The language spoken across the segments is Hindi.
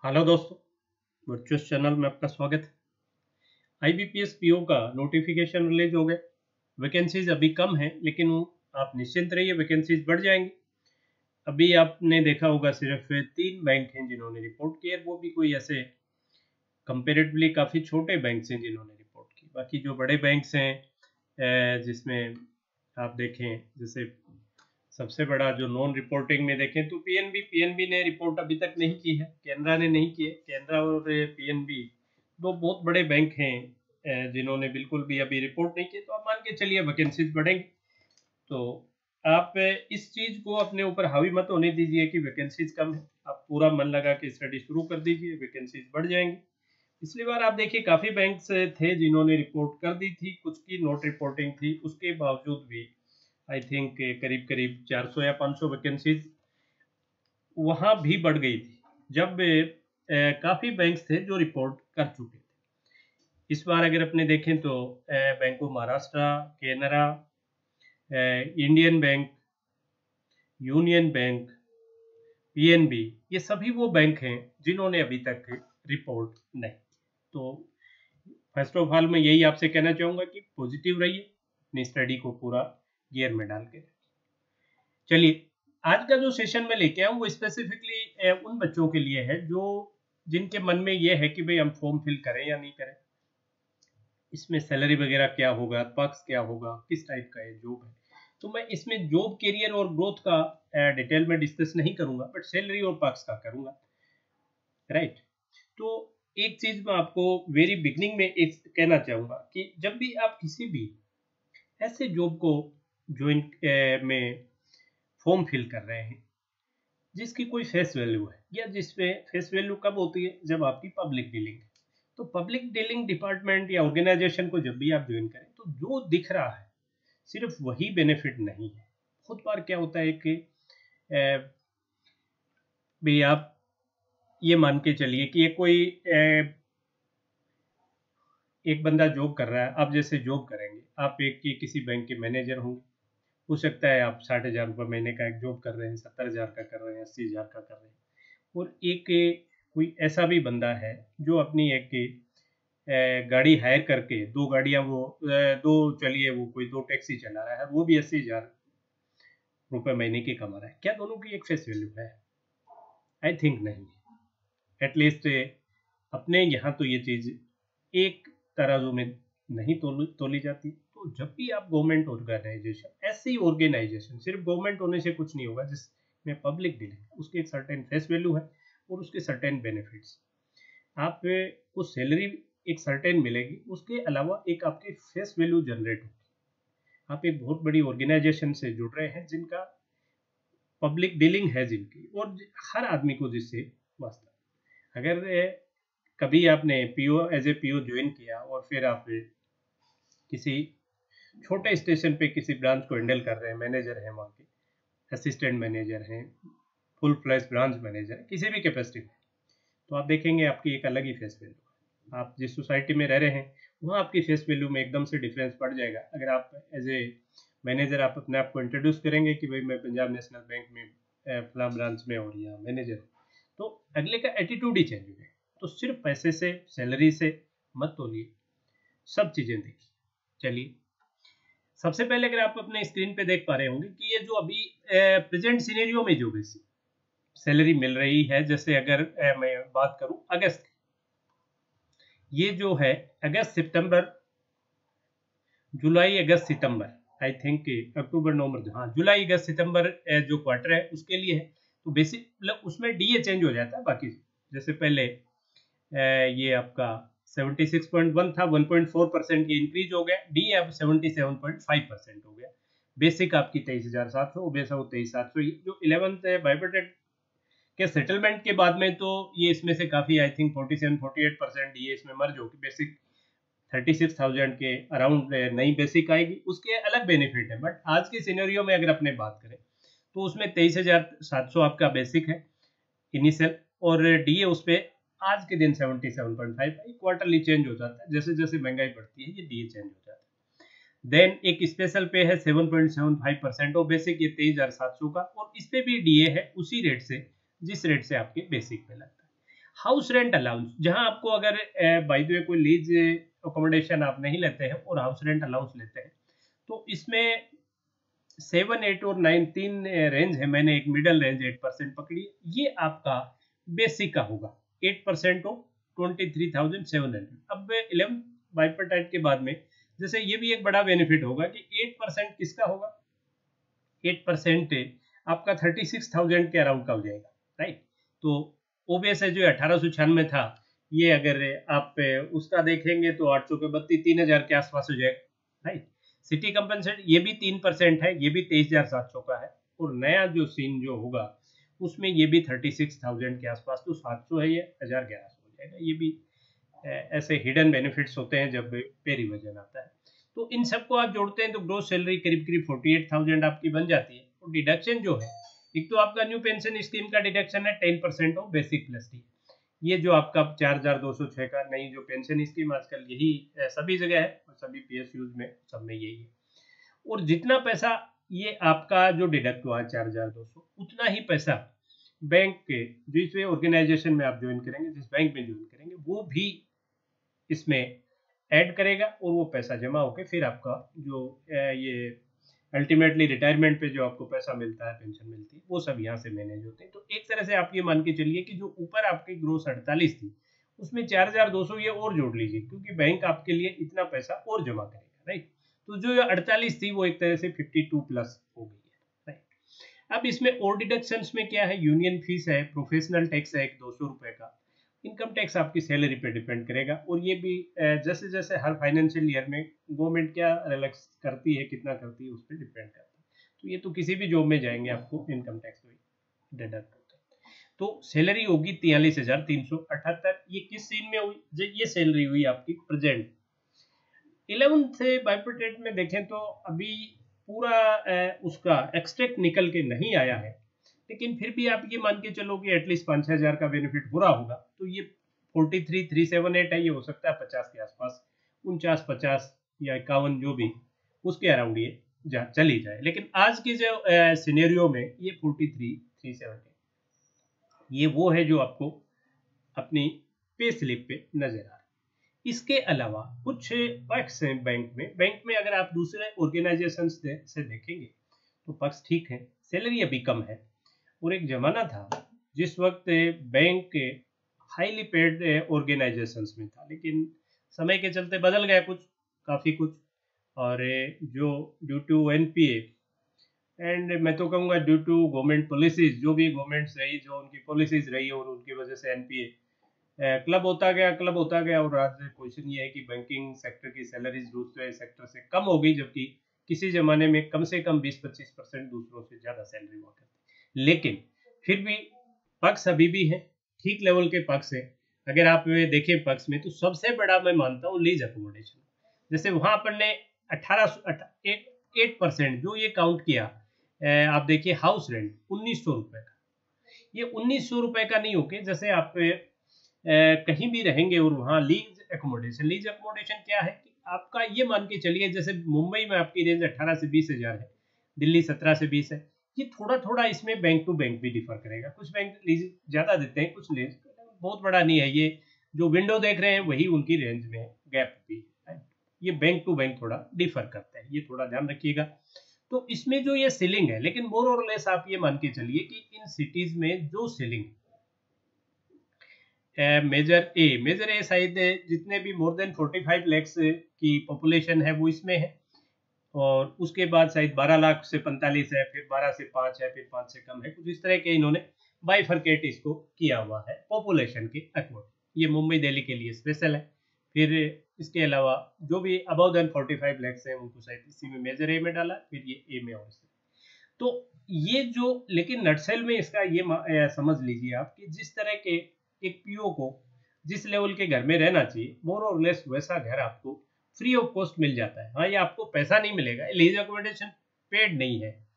हेलो दोस्तों, वर्चुअस चैनल में आपका स्वागत है। आईबीपीएस पीओ का नोटिफिकेशन रिलीज हो गया। वैकेंसीज अभी कम है, लेकिन आप निश्चिंत रहिए, वैकेंसीज बढ़ जाएंगी। अभी आपने देखा होगा सिर्फ 3 बैंक हैं जिन्होंने रिपोर्ट किया, वो भी कोई ऐसे कंपेरेटिवली काफ़ी छोटे बैंक हैं जिन्होंने रिपोर्ट की। बाकी जो बड़े बैंक्स हैं, जिसमें आप देखें, जैसे सबसे बड़ा जो नॉन रिपोर्टिंग में देखें तो पीएनबी ने रिपोर्ट अभी तक नहीं की है, कैनरा ने नहीं की है। कैनरा और पीएनबी दो बहुत बड़े बैंक हैं जिन्होंने बिल्कुल भी अभी रिपोर्ट नहीं की। तो आप मान के चलिए वैकेंसीज बढ़ेंगी। तो आप इस चीज को अपने ऊपर हावी मत होने दीजिए कि वैकेंसीज कम है। आप पूरा मन लगा के स्टडी शुरू कर दीजिए, वैकेंसीज बढ़ जाएंगी। पिछली बार आप देखिए काफी बैंक्स थे जिन्होंने रिपोर्ट कर दी थी, कुछ की नोट रिपोर्टिंग थी, उसके बावजूद भी आई थिंक करीब करीब 400 या 500 वैकेंसीज वहां भी बढ़ गई थी, जब काफी बैंक्स थे जो रिपोर्ट कर चुके थे। इस बार अगर अपने देखें तो bank of Maharashtra, Canara, Indian bank, union bank, PNB, ये सभी वो बैंक हैं जिन्होंने अभी तक रिपोर्ट नहीं। तो फर्स्ट ऑफ ऑल मैं यही आपसे कहना चाहूंगा कि पॉजिटिव रहिए, अपनी स्टडी को पूरा गियर में डाल के। चलिए, आज का जो सेशन में लेके आया हूँ वो स्पेसिफिकली उन बच्चों के लिए है जो जिनके मन में ये है कि भाई हम फॉर्म फिल करें या नहीं करें, इसमें सैलरी वगैरह क्या होगा, पर्क्स क्या होगा, किस टाइप का है जॉब है। तो मैं इसमें जॉब, करियर और ग्रोथ का डिटेल में डिस्कस नहीं करूंगा, बट सैलरी और पर्क्स का करूंगा, राइट। तो एक चीज मैं आपको वेरी बिगनिंग में एक कहना चाहूंगा कि जब भी आप किसी भी ऐसे जॉब को ज्वाइन में फॉर्म फिल कर रहे हैं जिसकी कोई फेस वैल्यू है, या जिसमें फेस वैल्यू कब होती है, जब आपकी पब्लिक डीलिंग है। तो पब्लिक डीलिंग डिपार्टमेंट या ऑर्गेनाइजेशन को जब भी आप ज्वाइन करें तो जो दिख रहा है सिर्फ वही बेनिफिट नहीं है। बहुत बार क्या होता है कि भाई आप ये मान के चलिए कि ये कोई एक बंदा जॉब कर रहा है, आप जैसे जॉब करेंगे, आप एक की किसी बैंक के मैनेजर होंगे। हो सकता है आप 60,000 रुपये महीने का एक जॉब कर रहे हैं, 70,000 का कर रहे हैं, 80,000 का कर रहे हैं। और एक कोई ऐसा भी बंदा है जो अपनी एक गाड़ी हायर करके, दो गाड़ियां वो दो चलिए वो कोई दो टैक्सी चला रहा है, वो भी 80,000 रुपये महीने की कमा रहा है। क्या दोनों की एक फेस वैल्यू है? आई थिंक नहीं है। एटलीस्ट अपने यहाँ तो ये चीज एक तराजू में नहीं तोली जाती। तो जब भी आप गवर्नमेंट ऑर्गेनाइजेशन, ऐसी ऑर्गेनाइजेशन, सिर्फ गवर्नमेंट होने से कुछ नहीं होगा, जिसमें पब्लिक डीलिंग, उसकी एक सर्टेन फेस वैल्यू है और उसके सर्टेन बेनिफिट्स। आपको सैलरी एक सर्टेन मिलेगी, उसके अलावा एक आपकी फेस वैल्यू जनरेट होगी। आप एक बहुत बड़ी ऑर्गेनाइजेशन से जुड़ रहे हैं जिनका पब्लिक डीलिंग है, जिनकी, और हर आदमी को जिससे वास्ता। अगर कभी आपने PO as a PO join किया और फिर आप किसी छोटे स्टेशन पे किसी ब्रांच को हैंडल कर रहे हैं, मैनेजर हैं, वहाँ के असिस्टेंट मैनेजर हैं, फुल फ्लैश ब्रांच मैनेजर, किसी भी कैपेसिटी में, तो आप देखेंगे आपकी एक अलग ही फेस वैल्यू है। आप जिस सोसाइटी में रह रहे हैं वहाँ आपकी फेस वैल्यू में एकदम से डिफरेंस पड़ जाएगा। अगर आप एज ए मैनेजर आप अपने आप को इंट्रोड्यूस करेंगे कि भाई मैं पंजाब नेशनल बैंक में फला ब्रांच में और यहाँ मैनेजर हूँ, तो अगले का एटीट्यूड ही चेंज हो जाएगा। तो सिर्फ पैसे से, सैलरी से मत तोलिए, सब चीजें देखिए। चलिए, सबसे पहले अगर आप अपने स्क्रीन पे देख पा रहे होंगे कि ये जो अभी प्रेजेंट सिनेरियो में जो बेसिक सैलरी मिल रही है, जैसे अगर मैं बात करूं अगस्त, ये जो है अगस्त सितंबर, जुलाई अगस्त सितंबर, आई थिंक अक्टूबर नवंबर, हाँ जुलाई अगस्त सितंबर जो क्वार्टर है उसके लिए है। तो बेसिक मतलब उसमें डीए चेंज हो जाता है। बाकी जैसे पहले ये आपका 76.1 था, 1.4% ये इंक्रीज हो गया, डीए अब 77.5% हो गया। बेसिक आपकी 23,700, बेसा 23,700। जो 11th बाइबेटेड के सेटलमेंट के बाद में तो ये इसमें से काफी आई थिंक 47-48% ये इसमें मर्ज होगी। बेसिक 36,000 के अराउंड नई बेसिक आएगी, उसके अलग बेनिफिट है। बट आज के सिनेरियो में अगर अपने बात करें तो उसमें 23,700 आपका बेसिक है इनिशियल, और डीए उस पर आज के दिन 77.5, क्वार्टरली चेंज हो जाता है, जैसे जैसे महंगाई बढ़ती है ये डीए चेंज हो जाता है। देन एक स्पेशल पे है 7.75% और बेसिक ये 23,700 का, और इस पे भी डीए है उसी रेट से जिस रेट से आपके बेसिक पे लगता है। हाउस रेंट अलाउंस, जहां आपको अगर बाय द वे कोई लीज अकोमोडेशन आप नहीं लेते हैं और हाउस रेंट अलाउंस लेते हैं, तो इसमें 7, 8 और 9 तीन रेंज है। मैंने एक मिडल रेंज 8% पकड़ी है। ये आपका बेसिक का होगा 8% ऑफ 23,700। अब 11 बाइपर्टाइट के बाद में जैसे ये भी एक बड़ा बेनिफिट होगा कि 8% किसका होगा, 8% आपका 36,000 के अराउंड का हो जाएगा, राइट। तो ओबीएस है जो 1896 था, ये अगर आप उसका देखेंगे तो 8 के 32 3,000 के आसपास हो जाएगा, राइट। सिटी कंपनसेट ये भी 3% है, ये भी 23,700 का है। और नया जो सीन जो होगा उसमें ये भी 36,000 के आसपास, तो 700 है, ये 1,1100 हो जाएगा। ये भी ऐसे हिडन बेनिफिट्स होते हैं जब पे रिविजन आता है। तो इन सबको आप जोड़ते हैं तो ग्रोस सैलरी करीब करीब 48,000 आपकी बन जाती है। और डिडक्शन जो है, एक तो आपका न्यू पेंशन स्कीम का डिडक्शन है 10% ऑफ बेसिक प्लस टी। ये जो आपका 4,206 का नई जो पेंशन स्कीम आजकल यही सभी जगह है और सभी पीएसयूज में सब में यही है। और जितना पैसा ये आपका जो डिडक्ट हुआ 4,200, उतना ही पैसा बैंक के जिस ऑर्गेनाइजेशन में आप ज्वाइन करेंगे, जिस बैंक में ज्वाइन करेंगे, वो भी इसमें ऐड करेगा और वो पैसा जमा होकर फिर आपका जो ये अल्टीमेटली रिटायरमेंट पे जो आपको पैसा मिलता है, पेंशन मिलती है, वो सब यहाँ से मैनेज होते हैं। तो एक तरह से आप ये मान के चलिए कि जो ऊपर आपकी ग्रोस 48 थी, उसमें 4,200 ये और जोड़ लीजिए, क्योंकि बैंक आपके लिए इतना पैसा और जमा करेगा, राइट। तो जो 48 थी वो एक तरह से 52 प्लस हो गई है, राइट। अब इसमें और डिडक्शंस में क्या है, यूनियन फीस है, प्रोफेशनल टैक्स है 200 रुपए का, इनकम टैक्स आपकी सैलरी पे डिपेंड करेगा। और ये भी जैसे जैसे हर फाइनेंशियल ईयर में गवर्नमेंट क्या रिलैक्स करती है, कितना करती है, उस पर डिपेंड करता है। तो ये तो किसी भी जॉब में जाएंगे आपको इनकम टैक्स तो डिडक्ट होता है। तो सैलरी होगी 43,378। ये किस सीन में हुई, ये सैलरी हुई आपकी प्रेजेंट 11th से बाइपर्टेट में देखें तो अभी पूरा उसका एक्सट्रैक्ट निकल के नहीं आया है, लेकिन फिर भी आप ये मान के चलो कि एटलीस्ट 5-6 हज़ार का बेनिफिट हो रहा होगा। तो ये 43,378 है, ये हो सकता है 50 के आसपास, 49, 50 या 51 जो भी उसके अराउंड ये चली जाए। लेकिन आज के जो सिनेरियो में ये 43,378 ये वो है जो आपको अपनी पे स्लिप पे नजर आ रहा है। इसके अलावा कुछ पक्ष हैं बैंक में अगर आप दूसरे ऑर्गेनाइजेशन से देखेंगे तो पक्ष ठीक है, सैलरी अभी कम है। और एक जमाना था जिस वक्त बैंक हाईली पेड ऑर्गेनाइजेशंस में था, लेकिन समय के चलते बदल गया काफ़ी कुछ। और जो ड्यू टू एनपीए एंड मैं तो कहूँगा ड्यू टू गवर्नमेंट पॉलिसीज, जो भी गवर्नमेंट्स रही, जो उनकी पॉलिसीज रही और उनकी वजह से एनपीए क्लब होता गया। और आज क्वेश्चन ये है कि बैंकिंग सेक्टर की सैलरीज दूसरे सेक्टर से कम हो गई, जबकि किसी जमाने में कम से कम 20-25% दूसरों से ज़्यादा सैलरी हुआ करती। लेकिन फिर भी पक्ष अभी भी है, ठीक लेवल के पक्ष है। अगर आप देखें पक्ष में तो सबसे बड़ा मैं मानता हूँ लीज अकोमोडेशन। जैसे वहाँ अपन ने 8% जो ये काउंट किया, आप देखिए हाउस रेंट 1,900 रुपए का, ये 1,900 रुपए का नहीं होके जैसे आप कहीं भी रहेंगे और वहाँ लीज अकोमोडेशन क्या है कि आपका ये मान के चलिए, जैसे मुंबई में आपकी रेंज 18 से 20 हज़ार है, दिल्ली 17 से 20 है। ये थोड़ा थोड़ा इसमें बैंक टू बैंक भी डिफर करेगा, कुछ बैंक लीज ज़्यादा देते हैं, कुछ लीज बहुत बड़ा नहीं है। ये जो विंडो देख रहे हैं वही उनकी रेंज में गैप भी है, ये बैंक टू बैंक थोड़ा डिफर करता है, ये थोड़ा ध्यान रखिएगा। तो इसमें जो ये सीलिंग है, लेकिन मोर और लेस आप ये मान के चलिए कि इन सिटीज में जो सीलिंग मेजर ए शायद जितने भी मोर देन 45 लैक्स की पॉपुलेशन है वो इसमें है। और उसके बाद शायद 12 लाख से 45 है, फिर 12 से 5 है, फिर 5 से कम है, कुछ इस तरह के इन्होंने बाइफरकेट इसको किया हुआ है पॉपुलेशन के अकॉर्डिंग। ये मुंबई दिल्ली के लिए स्पेशल है। फिर इसके अलावा जो भी अबव देन 45 लैक्स है उनको शायद इसी में मेजर ए में डाला, फिर ये ए में। और तो ये जो, लेकिन नटसेल में इसका ये समझ लीजिए आप कि जिस तरह के एक पीओ को जिस लेवल के घर में रहना चाहिए, मोर और लेस वैसा घर आपको फ्री ऑफ कॉस्ट मिल जाता है। हाँ, ये आपको पैसा नहीं मिलेगा, लीज अकोमोडेशन पेड नहीं है,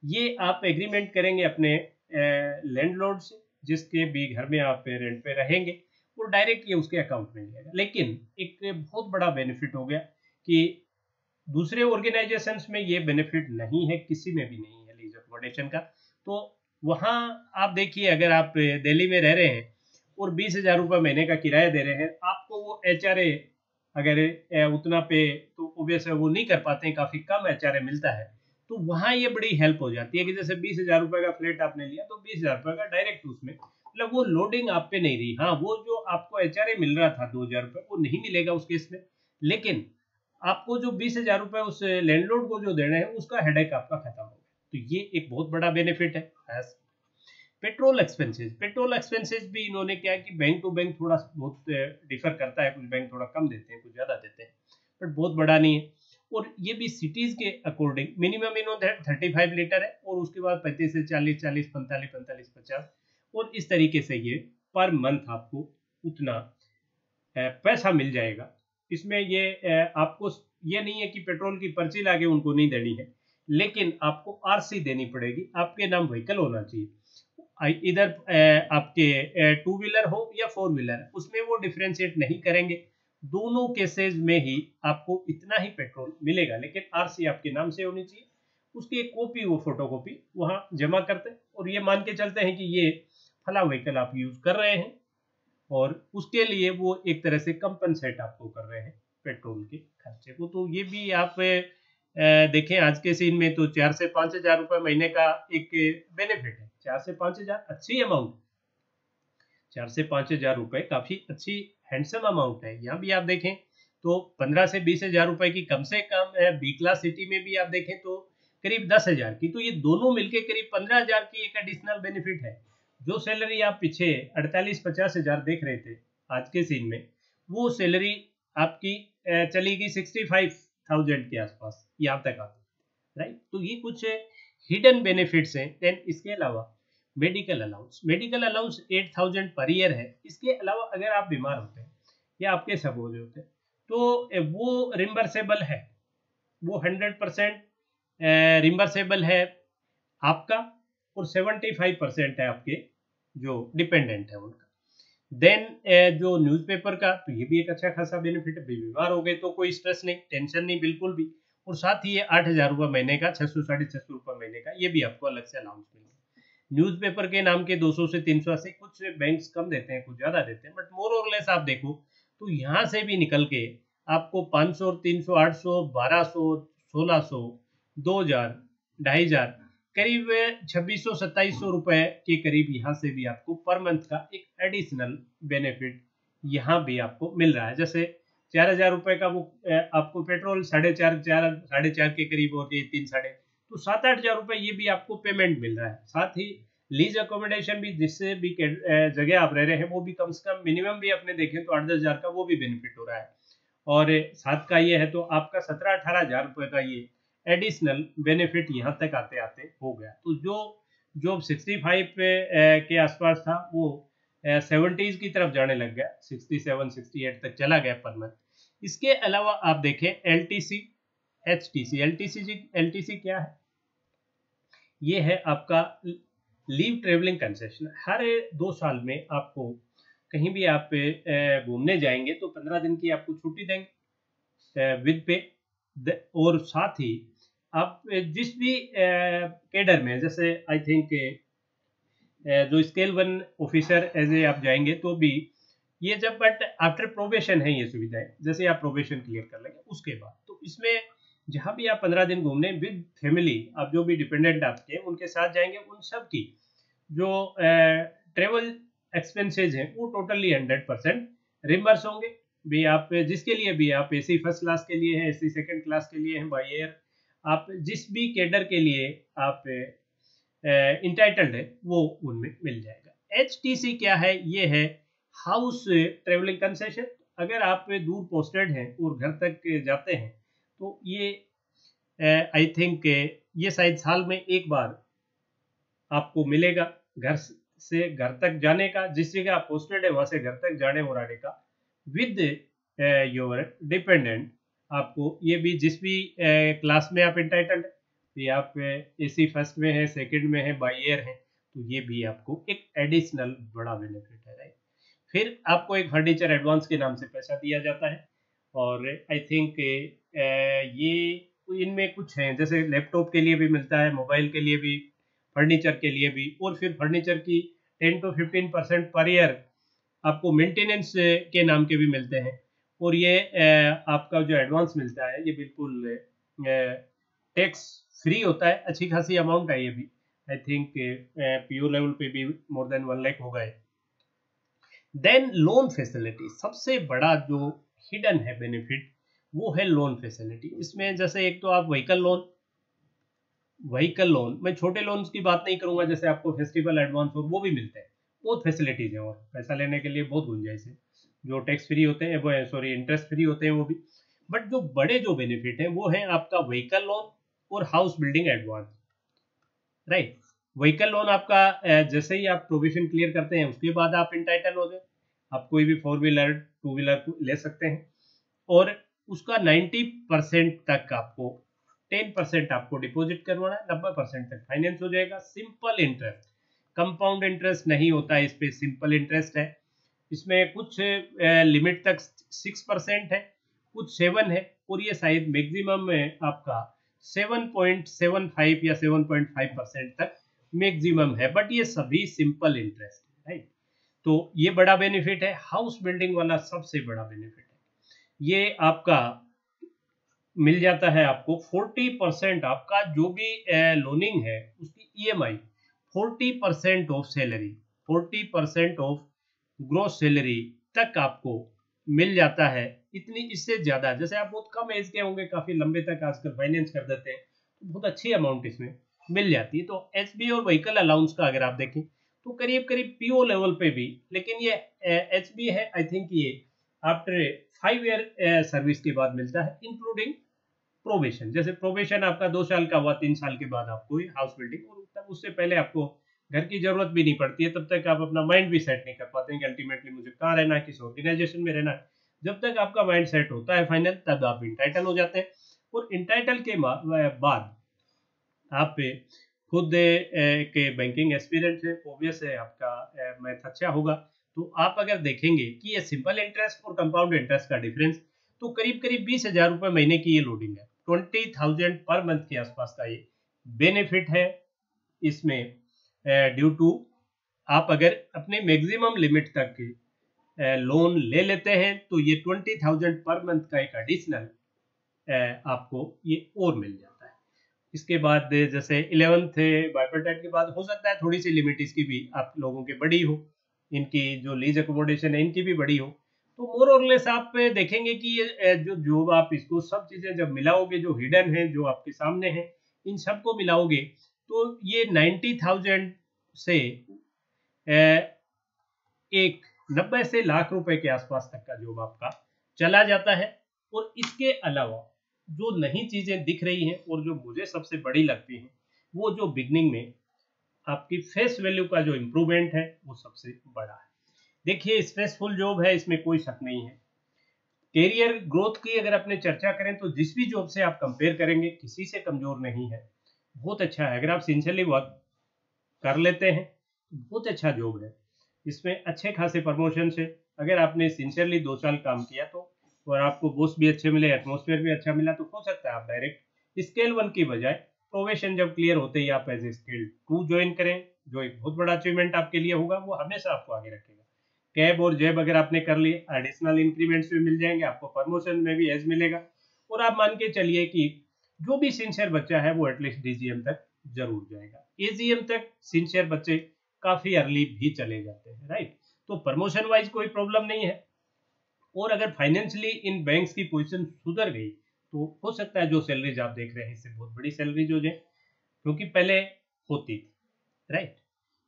ये आप एग्रीमेंट करेंगे अपने लैंडलॉर्ड से, जिसके भी घर में आप रेंट पे रहेंगे, वो डायरेक्ट ये उसके अकाउंट में मिलेगा। लेकिन एक बहुत बड़ा बेनिफिट हो गया कि दूसरे ऑर्गेनाइजेशंस में ये बेनिफिट नहीं है, किसी में भी नहीं है लीज अकोमोडेशन का। तो वहाँ आप देखिए, अगर आप दिल्ली में रह रहे हैं और 20,000 रुपये महीने का किराया दे रहे हैं, आपको वो HRA अगर उतना पे तो ऑब्वियस है वो नहीं कर पाते हैं, काफ़ी कम HRA मिलता है, तो वहाँ ये बड़ी हेल्प हो जाती है कि जैसे 20,000 रुपये का फ्लैट आपने लिया तो 20,000 रुपये का डायरेक्ट उसमें, मतलब वो लोडिंग आप पे नहीं रही। हाँ, वो जो आपको HRA मिल रहा था 2,000 रुपये वो नहीं मिलेगा उस केस में, लेकिन आपको जो 20,000 रुपये उस लैंडलॉर्ड को जो देने हैं उसका हेडेक आपका खत्म हो गया, तो ये एक बहुत बड़ा बेनिफिट है। पेट्रोल एक्सपेंसेस भी इन्होंने क्या है कि बैंक टू बैंक थोड़ा बहुत डिफर करता है, कुछ बैंक थोड़ा कम देते हैं, कुछ ज़्यादा देते हैं, बट बहुत बड़ा नहीं है। और ये भी सिटीज़ के अकॉर्डिंग मिनिमम इन्होंने 35 लीटर है, और उसके बाद 35 से 40, 40, 45, 45, 50, और इस तरीके से ये पर मंथ आपको उतना पैसा मिल जाएगा। इसमें ये आपको ये नहीं है कि पेट्रोल की पर्ची लाके उनको नहीं देनी है, लेकिन आपको आरसी देनी पड़ेगी, आपके नाम व्हीकल होना चाहिए, इधर आपके टू व्हीलर हो या फोर व्हीलर, उसमें वो डिफ्रेंशिएट नहीं करेंगे, दोनों केसेस में ही आपको इतना ही पेट्रोल मिलेगा, लेकिन आरसी आपके नाम से होनी चाहिए, उसकी एक कॉपी, वो फोटोकॉपी वहाँ जमा करते हैं, और ये मान के चलते हैं कि ये फला व्हीकल आप यूज कर रहे हैं, और उसके लिए वो एक तरह से कंपनसेट आपको कर रहे हैं पेट्रोल के खर्चे को। तो ये भी आप देखें आज के सीन में तो 4 से 5,000 रुपये महीने का एक बेनिफिट है। 4 से 5,000 अच्छी अमाउंट, 4 से 5,000 रुपये काफी अच्छी हैंडसम अमाउंट है। यहाँ भी आप देखें तो 15 से 20,000 रुपये की कम से कम बी क्लास सिटी में भी आप देखें तो करीब 10,000 की, तो ये दोनों मिलके करीब 15,000 की एक एडिशनल बेनिफिट है। जो सैलरी आप पीछे 48-50 हजार देख रहे थे आज के सीन में, वो सैलरी आपकी चलेगी 65,000 के आसपास, यहाँ तक आती है, राइट। तो ये कुछ हिडन बेनिफिट्स हैं। देन इसके अलावा मेडिकल अलाउंस 8,000 पर ईयर है। इसके अलावा अगर आप बीमार होते हैं या आपके सबोज होते हैं तो वो रिम्बर्सेबल है, वो 100% रिम्बर्सेबल है आपका, और 75% है आपके जो डिपेंडेंट है उनका। देन जो न्यूज़पेपर का, तो ये भी एक अच्छा खासा बेनिफिट है, बीमार हो गए तो कोई स्ट्रेस नहीं, टेंशन नहीं बिल्कुल भी, और साथ ही ये 8,000 रुपये महीने का, 600 650 रुपये महीने का, ये भी आपको अलग से अलाउंस मिलेगा। न्यूज़पेपर के नाम के 200 से 380, कुछ बैंक्स कम देते हैं, कुछ ज़्यादा देते हैं, बट मोर और लेस आप देखो तो यहाँ से भी निकल के आपको 500, 300, 800, 1200, 1600, 2,000, 2,500, करीब 2,600-2,700 रुपए के करीब यहाँ से भी आपको पर मंथ का एक एडिशनल बेनिफिट यहाँ भी आपको मिल रहा है। जैसे 4,000 रुपए का वो आपको पेट्रोल 4.5 के करीब होती है, 3 साढ़े, तो 7-8 हजार रुपए ये भी आपको पेमेंट मिल रहा है। साथ ही लीज अकोमोडेशन भी, जिससे भी जगह आप रह रहे हैं वो भी कम से कम मिनिमम भी अपने देखें तो 8-10 हजार का वो भी बेनिफिट हो रहा है, और साथ का ये है तो आपका 17-18 हजार रुपए का ये एडिशनल बेनिफिट यहाँ तक आते आते हो गया। तो जो 65 के आसपास था वो 70s की तरफ जाने लग गया, 67-68 तक चला गया पर मंथ। इसके अलावा आप देखें LTC, एलटीसी क्या है? ये है आपका लीव ट्रेवलिंग कंसेशन। हर 2 साल में आपको कहीं भी आप घूमने जाएंगे तो 15 दिन की आपको छुट्टी देंगे विद पे, और साथ ही आप जिस भी कैडर में, जैसे आई थिंक जो स्केल 1 ऑफिसर एज ए आप जाएंगे तो भी ये जब, बट आफ्टर प्रोबेशन है ये सुविधाएं, जैसे आप प्रोबेशन क्लियर कर लेंगे उसके बाद, तो इसमें जहां भी आप 15 दिन घूमने विद फैमिली, आप जो भी डिपेंडेंट आपके उनके साथ जाएंगे, उन सब की जो ट्रेवल एक्सपेंसेज हैं वो टोटली 100% रिम्बर्स होंगे भी। आप जिसके लिए भी, आप AC फर्स्ट क्लास के लिए हैं, AC सेकंड क्लास के लिए हैं बाय एयर, आप जिस भी कैडर के लिए आप इंटाइटल्ड है वो उनमें मिल जाएगा। HTC क्या है? ये है हाउस ट्रेवलिंग कंसेशन। अगर आप दूर पोस्टेड हैं और घर तक जाते हैं तो ये आई थिंक ये शायद साल में एक बार आपको मिलेगा, घर से घर तक जाने का, जिस जगह आप पोस्टेड है वहां से घर तक जाने और आने का विद योर डिपेंडेंट। आपको ये भी जिस भी क्लास में आप इंटाइटल्ड है, भी आप AC फर्स्ट में है, सेकंड में है, बाय एयर है, तो ये भी आपको एक एडिशनल बड़ा बेनिफिट है, राइट। फिर आपको एक फर्नीचर एडवांस के नाम से पैसा दिया जाता है, और आई थिंक ये इनमें कुछ हैं, जैसे लैपटॉप के लिए भी मिलता है, मोबाइल के लिए भी, फर्नीचर के लिए भी, और फिर फर्नीचर की 10 to 15% पर ईयर आपको मेंटेनेंस के नाम के भी मिलते हैं। और ये आपका जो एडवांस मिलता है ये बिल्कुल टैक्स फ्री होता है, अच्छी खासी अमाउंट है ये भी। आई थिंक पीओ लेवल पे भी मोर देन 1 लाख होगा। देन लोन फैसिलिटी, सबसे बड़ा जो हिडन है बेनिफिट वो है लोन फैसिलिटी। इसमें जैसे एक तो आप व्हीकल लोन, मैं छोटे लोन्स की बात नहीं करूंगा, जैसे आपको फेस्टिवल एडवांस और वो भी मिलते हैं, बहुत फैसिलिटीज हैं और पैसा लेने के लिए बहुत गुंजाइश है। जो टैक्स फ्री होते हैं वो सॉरी इंटरेस्ट फ्री होते हैं वो भी। बट जो बड़े जो बेनिफिट हैं वो है आपका व्हीकल लोन और house building advance, right. Vehicle loan आपका जैसे ही आप प्रोविजन क्लियर करते हैं उसके बाद आप इंटाइटल हो गए, आप कोई भी 4 व्हीलर 2 व्हीलर ले सकते हैं। और उसका 90% तक आपको 10% आपको डिपॉजिट करवाना है, 90% तक फाइनेंस हो जाएगा। सिंपल इंटरेस्ट, कंपाउंड इंटरेस्ट नहीं होता है इस पे, सिंपल इंटरेस्ट है। इसमें कुछ लिमिट तक 6% है, कुछ 7 है, और ये शायद मैक्सिमम में आपका 7.75 या 7.5% तक मैक्सिमम है। बट ये सभी सिंपल इंटरेस्ट है, राइट। तो ये बड़ा बेनिफिट है। हाउस बिल्डिंग वाला सबसे बड़ा बेनिफिट है, ये आपका मिल जाता है आपको 40% आपका जो भी लोनिंग है उसकी EMI 40% of salary, 40% of gross salary तक आपको मिल जाता है। इतनी इससे ज्यादा, जैसे आप बहुत कम एज के होंगे, काफी लंबे तक आजकल फाइनेंस कर देते हैं, तो बहुत अच्छी अमाउंट इसमें मिल जाती है। तो एचबी और व्हीकल अलाउंस का अगर आप देखें तो करीब करीब पीओ लेवल पे भी, लेकिन ये एचबी है आई थिंक ये आफ्टर 5 ईयर सर्विस के बाद मिलता है, इंक्लूडिंग प्रोबेशन। जैसे प्रोबेशन आपका 2 साल का हुआ, 3 साल के बाद आपको हाउस बिल्डिंग, और तब उससे पहले आपको घर की जरूरत भी नहीं पड़ती है, तब तक आप अपना माइंड भी सेट नहीं कर पाते हैं कि अल्टीमेटली मुझे कहाँ रहना है, किस ऑर्गेनाइजेशन में रहना है। जब तक आपका माइंड सेट होता है फाइनल, तब आप इंटाइटल हो जाते हैं। और इंटाइटल के बाद आप खुद के बैंकिंग एक्सपीरियंस है, ऑब्वियस है आपका मैथ अच्छा होगा। तो आप अगर देखेंगे कि ये सिंपल इंटरेस्ट और कंपाउंड इंटरेस्ट का डिफरेंस, तो करीब करीब 20,000 रुपये महीने की ये लोडिंग है, 20,000 पर मंथ के आसपास का ये बेनिफिट है इसमें। ड्यू टू आप अगर अपने मैक्सिमम लिमिट तक लोन ले लेते हैं तो ये 20,000 पर मंथ का एक एडिशनल आपको ये और मिल जाता है। इसके बाद जैसे 11th बाइपर्टाइट के बाद हो सकता है थोड़ी सी लिमिट इसकी भी आप लोगों की बड़ी हो, इनकी जो लीज अकोमोडेशन है इनकी भी बड़ी हो। तो मोर और लेस आप देखेंगे कि ये जो आप इसको सब चीजें जब मिलाओगे, जो हिडन है जो आपके सामने है, इन सबको मिलाओगे तो ये 90,000 से एक 90 से लाख रुपए के आसपास तक का जॉब आपका चला जाता है। और इसके अलावा जो नई चीजें दिख रही हैं और जो मुझे सबसे बड़ी लगती हैं, वो जो बिगनिंग में आपकी फेस वैल्यू का जो इम्प्रूवमेंट है वो सबसे बड़ा है। देखिए स्ट्रेसफुल जॉब है, इसमें कोई शक नहीं है। कैरियर ग्रोथ की अगर अपने चर्चा करें तो जिस भी जॉब से आप कंपेयर करेंगे किसी से कमजोर नहीं है, बहुत अच्छा है। अगर आप सिंसियरली वर्क कर लेते हैं बहुत अच्छा जॉब है, इसमें अच्छे खासे प्रमोशन है। अगर आपने सिंसियरली 2 साल काम किया तो, और आपको बॉस भी अच्छे मिले, एटमोसफेयर भी अच्छा मिला, तो हो सकता है आप डायरेक्ट स्केल 1 की बजाय प्रोवेशन जब क्लियर होते ही आप एज ए स्केल 2 ज्वाइन करें, जो एक बहुत बड़ा अचीवमेंट आपके लिए होगा, वो हमेशा आपको आगे रखेगा। कैब और जैब अगर आपने कर लिए, एडिशनल इंक्रीमेंट्स भी मिल जाएंगे आपको, प्रमोशन में भी एज मिलेगा। और आप मान के चलिए कि जो भी सिंसियर बच्चा है वो एटलीस्ट डीजीएम तक जरूर जाएगा। एजीएम तक सिंसियर बच्चे काफी अर्ली भी चले जाते हैं, राइट। तो प्रमोशन वाइज कोई प्रॉब्लम नहीं है। और अगर फाइनेंशियली इन बैंक्स की पोजीशन सुधर गई तो हो सकता है जो सैलरीज आप देख रहे हैं इससे बहुत बड़ी सैलरीज हो जाए, क्योंकि पहले होती थी, राइट।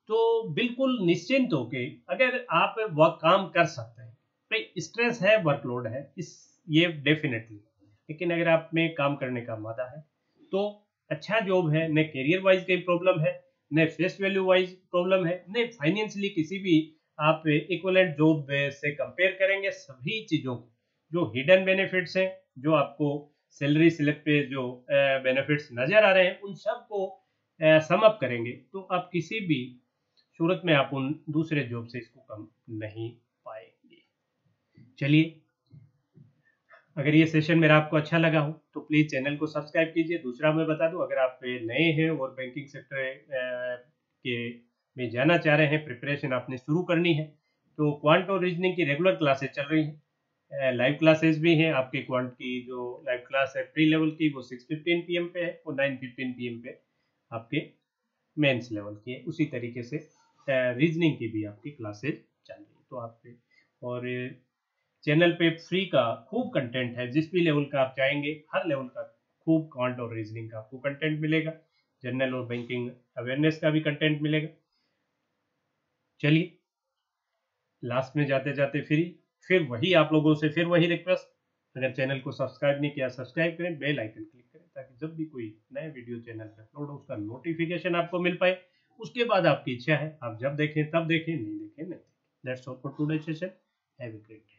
तो बिल्कुल निश्चिंत होके अगर आप वह काम कर सकते हैं, भाई स्ट्रेस है, वर्कलोड है, इस ये डेफिनेटली, लेकिन अगर आप में काम करने का मादा है तो अच्छा जॉब है। न करियर वाइज कोई प्रॉब्लम है, न फेस वैल्यू वाइज प्रॉब्लम है, न फाइनेंशियली किसी भी आप इक्वलेंट जॉब से कंपेयर करेंगे। सभी चीजों को जो हिडन बेनिफिट्स हैं, जो आपको सैलरी स्लिप पे जो बेनिफिट्स नजर आ रहे हैं, उन सबको सम अप करेंगे तो आप किसी भी सूरत में आप उन दूसरे जॉब से इसको कम नहीं पाएंगे। चलिए, अगर ये सेशन मेरा आपको अच्छा लगा हो तो प्लीज चैनल को सब्सक्राइब कीजिए। दूसरा मैं बता दूं, अगर आप नए हैं और बैंकिंग सेक्टर के में जाना चाह रहे हैं, प्रिपरेशन आपने शुरू करनी है, तो क्वांट और रीजनिंग की रेगुलर क्लासेस चल रही हैं, लाइव क्लासेस भी हैं। आपके क्वांट की जो लाइव क्लास है प्री लेवल की वो 6:15 PM पे है और 9:15 PM पे आपके मेंस लेवल की है। उसी तरीके से रीजनिंग की भी आपकी क्लासेस चल रही है। तो आप पे और चैनल पे फ्री का खूब कंटेंट है, जिस भी लेवल का आप चाहेंगे हर लेवल का खूब क्वांट और रीजनिंग का आपको कंटेंट मिलेगा। जनरल और बैंकिंग अवेयरनेस का भी कंटेंट मिलेगा। चलिए लास्ट में जाते जाते फिर वही आप लोगों से फिर वही रिक्वेस्ट, अगर चैनल को सब्सक्राइब नहीं किया सब्सक्राइब करें, बेल आइकन क्लिक करें, ताकि जब भी कोई नया वीडियो चैनल पर अपलोड हो उसका नोटिफिकेशन आपको मिल पाए। उसके बाद आपकी इच्छा है आप जब देखें तब देखें, नहीं देखें नहीं। That's all for today session. Have a great